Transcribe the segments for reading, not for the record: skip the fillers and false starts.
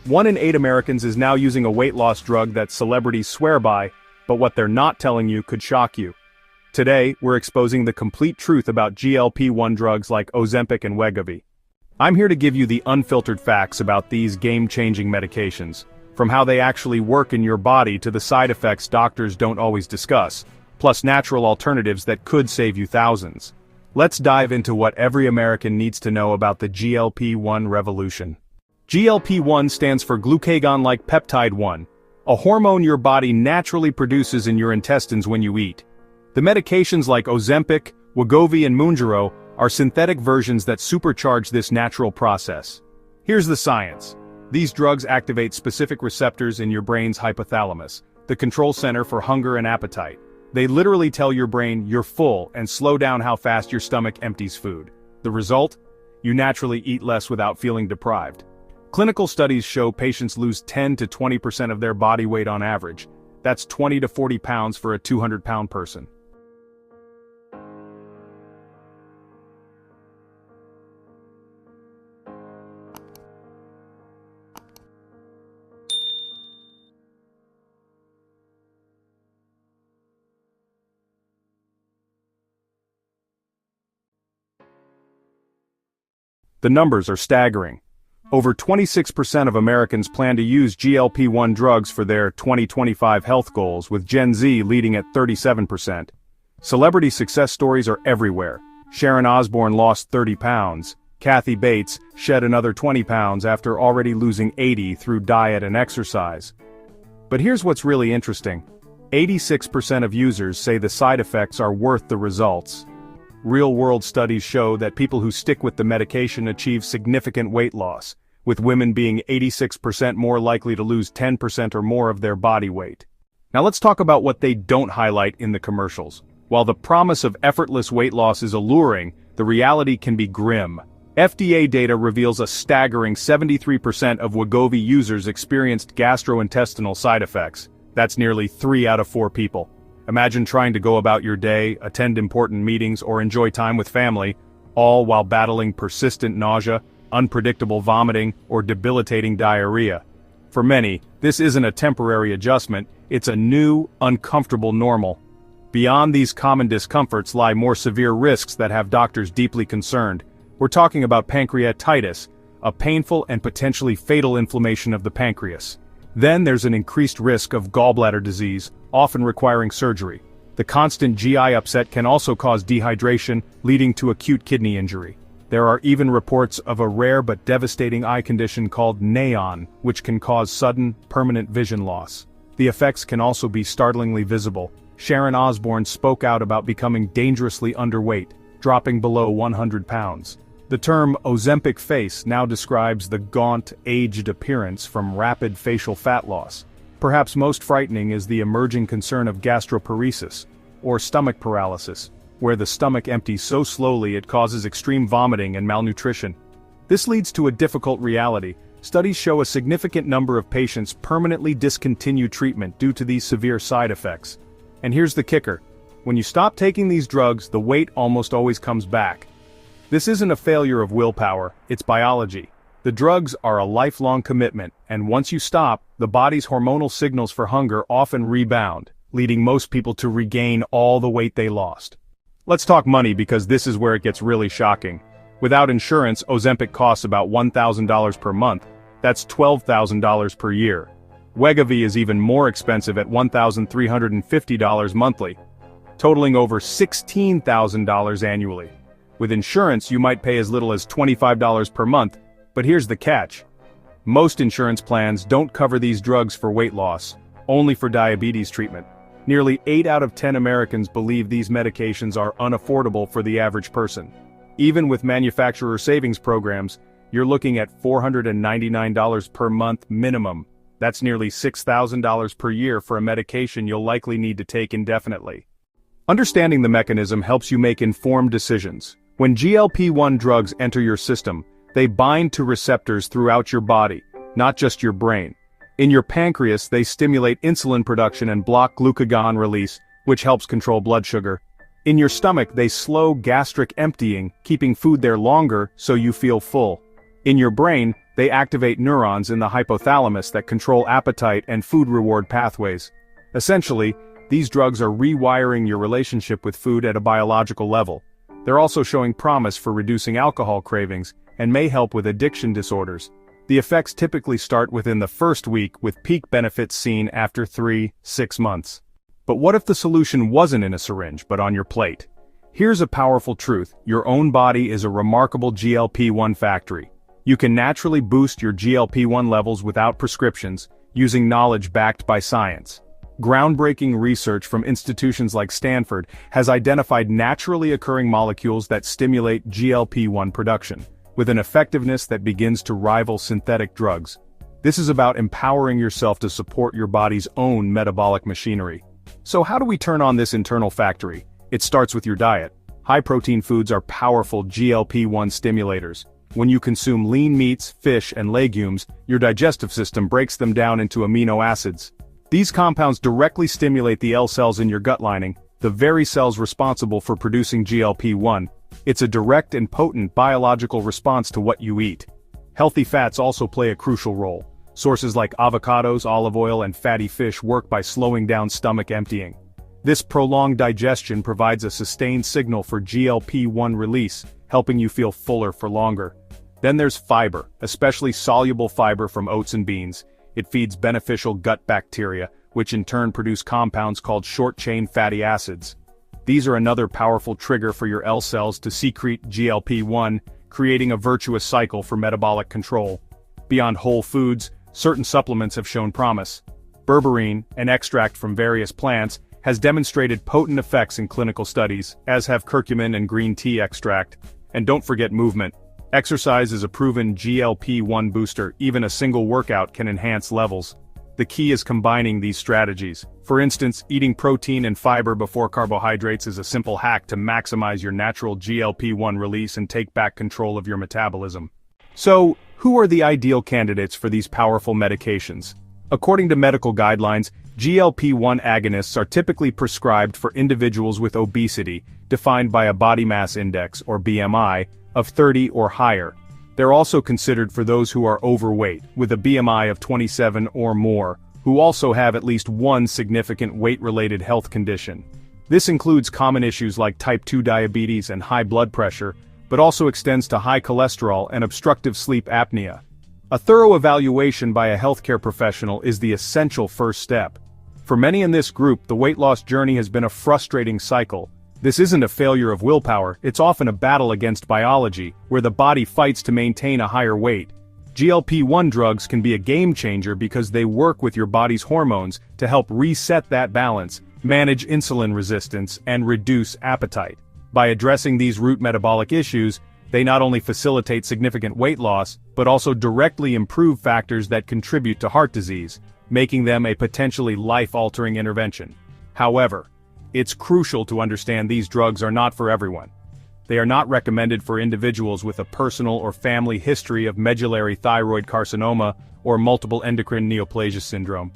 1 in 8 Americans is now using a weight loss drug that celebrities swear by, but what they're not telling you could shock you. Today, we're exposing the complete truth about GLP-1 drugs like Ozempic and Wegovy. I'm here to give you the unfiltered facts about these game-changing medications, from how they actually work in your body to the side effects doctors don't always discuss, plus natural alternatives that could save you thousands. Let's dive into what every American needs to know about the GLP-1 revolution. GLP-1 stands for glucagon-like peptide 1, a hormone your body naturally produces in your intestines when you eat. The medications like Ozempic, Wegovy and Mounjaro are synthetic versions that supercharge this natural process. Here's the science. These drugs activate specific receptors in your brain's hypothalamus, the control center for hunger and appetite. They literally tell your brain you're full and slow down how fast your stomach empties food. The result? You naturally eat less without feeling deprived. Clinical studies show patients lose 10 to 20% of their body weight on average. That's 20 to 40 pounds for a 200-pound person. The numbers are staggering. Over 26% of Americans plan to use GLP-1 drugs for their 2025 health goals, with Gen Z leading at 37%. Celebrity success stories are everywhere. Sharon Osbourne lost 30 pounds. Kathy Bates shed another 20 pounds after already losing 80 through diet and exercise. But here's what's really interesting. 86% of users say the side effects are worth the results. Real-world studies show that people who stick with the medication achieve significant weight loss, with women being 86% more likely to lose 10% or more of their body weight. Now let's talk about what they don't highlight in the commercials. While the promise of effortless weight loss is alluring, the reality can be grim. FDA data reveals a staggering 73% of Wegovy users experienced gastrointestinal side effects. That's nearly 3 out of 4 people. Imagine trying to go about your day, attend important meetings, or enjoy time with family, all while battling persistent nausea, unpredictable vomiting, or debilitating diarrhea. For many, this isn't a temporary adjustment, it's a new, uncomfortable normal. Beyond these common discomforts lie more severe risks that have doctors deeply concerned. We're talking about pancreatitis, a painful and potentially fatal inflammation of the pancreas. Then there's an increased risk of gallbladder disease, often requiring surgery. The constant GI upset can also cause dehydration, leading to acute kidney injury. There are even reports of a rare but devastating eye condition called NAION, which can cause sudden, permanent vision loss. The effects can also be startlingly visible. Sharon Osbourne spoke out about becoming dangerously underweight, dropping below 100 pounds. The term Ozempic face now describes the gaunt, aged appearance from rapid facial fat loss. Perhaps most frightening is the emerging concern of gastroparesis, or stomach paralysis, where the stomach empties so slowly it causes extreme vomiting and malnutrition. This leads to a difficult reality. Studies show a significant number of patients permanently discontinue treatment due to these severe side effects. And here's the kicker. When you stop taking these drugs, the weight almost always comes back. This isn't a failure of willpower, it's biology. The drugs are a lifelong commitment, and once you stop, the body's hormonal signals for hunger often rebound, leading most people to regain all the weight they lost. Let's talk money because this is where it gets really shocking. Without insurance, Ozempic costs about $1,000 per month. That's $12,000 per year. Wegovy is even more expensive at $1,350 monthly, totaling over $16,000 annually. With insurance, you might pay as little as $25 per month, but here's the catch. Most insurance plans don't cover these drugs for weight loss, only for diabetes treatment. Nearly 8 out of 10 Americans believe these medications are unaffordable for the average person. Even with manufacturer savings programs, you're looking at $499 per month minimum. That's nearly $6,000 per year for a medication you'll likely need to take indefinitely. Understanding the mechanism helps you make informed decisions. When GLP-1 drugs enter your system, they bind to receptors throughout your body, not just your brain. In your pancreas, they stimulate insulin production and block glucagon release, which helps control blood sugar. In your stomach, they slow gastric emptying, keeping food there longer so you feel full. In your brain, they activate neurons in the hypothalamus that control appetite and food reward pathways. Essentially, these drugs are rewiring your relationship with food at a biological level. They're also showing promise for reducing alcohol cravings and may help with addiction disorders. The effects typically start within the first week, with peak benefits seen after 3-6 months. But what if the solution wasn't in a syringe but on your plate? Here's a powerful truth: your own body is a remarkable GLP-1 factory. You can naturally boost your GLP-1 levels without prescriptions, using knowledge backed by science. Groundbreaking research from institutions like Stanford has identified naturally occurring molecules that stimulate GLP-1 production, with an effectiveness that begins to rival synthetic drugs. This is about empowering yourself to support your body's own metabolic machinery. So how do we turn on this internal factory? It starts with your diet. High-protein foods are powerful GLP-1 stimulators. When you consume lean meats, fish, and legumes, your digestive system breaks them down into amino acids. These compounds directly stimulate the L cells in your gut lining, the very cells responsible for producing GLP-1. It's a direct and potent biological response to what you eat. Healthy fats also play a crucial role. Sources like avocados, olive oil, and fatty fish work by slowing down stomach emptying. This prolonged digestion provides a sustained signal for GLP-1 release, helping you feel fuller for longer. Then there's fiber, especially soluble fiber from oats and beans. It feeds beneficial gut bacteria, which in turn produce compounds called short-chain fatty acids. These are another powerful trigger for your L cells to secrete GLP-1, creating a virtuous cycle for metabolic control. Beyond whole foods, certain supplements have shown promise. Berberine, an extract from various plants, has demonstrated potent effects in clinical studies, as have curcumin and green tea extract. And don't forget movement. Exercise is a proven GLP-1 booster. Even a single workout can enhance levels. The key is combining these strategies. For instance, eating protein and fiber before carbohydrates is a simple hack to maximize your natural GLP-1 release and take back control of your metabolism. So, who are the ideal candidates for these powerful medications? According to medical guidelines, GLP-1 agonists are typically prescribed for individuals with obesity, defined by a body mass index, or BMI, of 30 or higher. They're also considered for those who are overweight, with a BMI of 27 or more, who also have at least one significant weight-related health condition. This includes common issues like type 2 diabetes and high blood pressure, but also extends to high cholesterol and obstructive sleep apnea. A thorough evaluation by a healthcare professional is the essential first step. For many in this group, the weight loss journey has been a frustrating cycle. This isn't a failure of willpower, it's often a battle against biology, where the body fights to maintain a higher weight. GLP-1 drugs can be a game changer because they work with your body's hormones to help reset that balance, manage insulin resistance, and reduce appetite. By addressing these root metabolic issues, they not only facilitate significant weight loss, but also directly improve factors that contribute to heart disease, making them a potentially life-altering intervention. However, it's crucial to understand these drugs are not for everyone. They are not recommended for individuals with a personal or family history of medullary thyroid carcinoma or multiple endocrine neoplasia syndrome.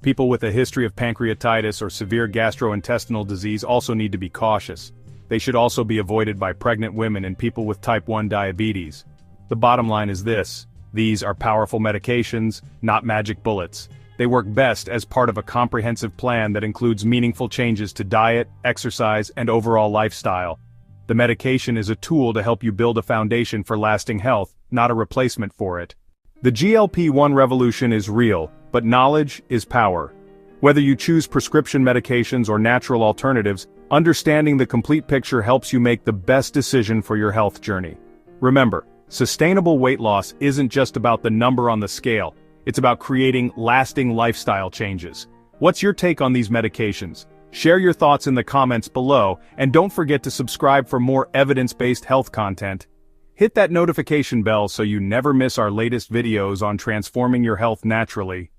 People with a history of pancreatitis or severe gastrointestinal disease also need to be cautious. They should also be avoided by pregnant women and people with type 1 diabetes. The bottom line is this: these are powerful medications, not magic bullets. They work best as part of a comprehensive plan that includes meaningful changes to diet, exercise, and overall lifestyle. The medication is a tool to help you build a foundation for lasting health, not a replacement for it. The GLP-1 revolution is real, but knowledge is power. Whether you choose prescription medications or natural alternatives, understanding the complete picture helps you make the best decision for your health journey. Remember, sustainable weight loss isn't just about the number on the scale. It's about creating lasting lifestyle changes. What's your take on these medications? Share your thoughts in the comments below, and don't forget to subscribe for more evidence-based health content. Hit that notification bell so you never miss our latest videos on transforming your health naturally.